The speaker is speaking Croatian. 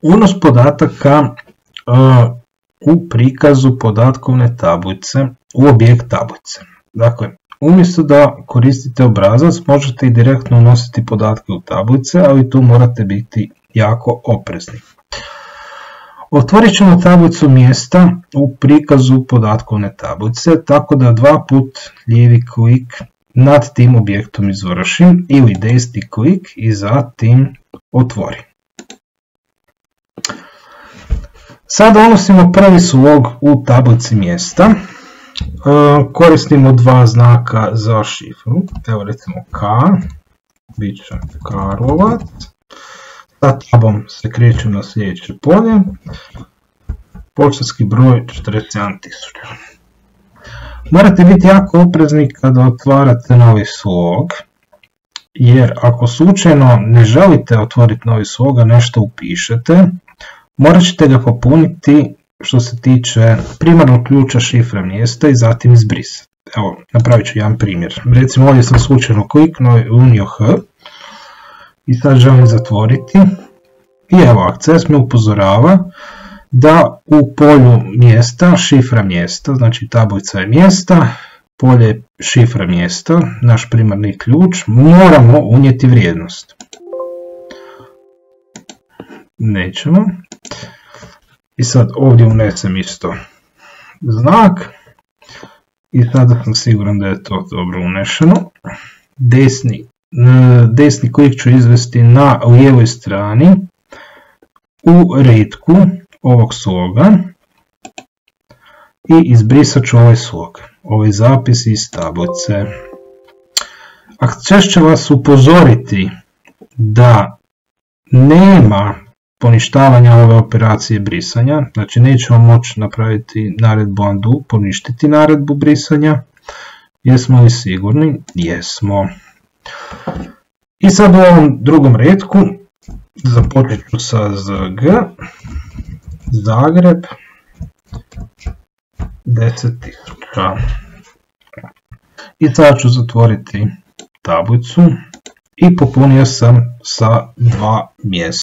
Unos podataka u prikazu podatkovne tablice u objekt tablice. Dakle, umjesto da koristite obrazac, možete i direktno unositi podatke u tablice, ali tu morate biti jako oprezni. Otvorit ćemo tablicu mjesta u prikazu podatkovne tablice, tako da 2 put lijevi klik nad tim objektom izvršim ili desni klik i zatim otvorim. Sada unosimo prvi slog u tablici mjesta. Koristimo 2 znaka za šifru. Evo recimo K, bit će Karlovac. Sa tabom se krećem na sljedeće polje. Poštanski broj 47.000. Morate biti jako oprezni kada otvarate novi slog, jer ako slučajno ne želite otvoriti novi slog, a nešto upišete, morat ćete ga popuniti što se tiče primarnog ključa šifre mjesta i zatim izbrisati. Evo, napravit ću jedan primjer. Recimo ovdje sam slučajno kliknuo i unio H i sad želim zatvoriti. I evo, Access me upozorava da u polju mjesta, šifra mjesta, znači tablica je mjesta, polje šifra mjesta, naš primarni ključ, moramo unijeti vrijednost. Nećemo. I sad ovdje unesem isto znak. I sada sam siguran da je to dobro unešeno. Desni klik ću izvesti na lijevoj strani u retku ovog sloga i izbrisat ću ovaj slog, ovaj zapis iz tablice. Access će vas upozoriti da nema poništavanja ove operacije brisanja, znači nećemo moći napraviti naredbu undo, poništiti naredbu brisanja. Jesmo li sigurni? Jesmo. I sad u ovom drugom retku započet ću sa ZG, Zagreb 10.000. I sada ću zatvoriti tablicu i popunio sam sa 2 mjesta.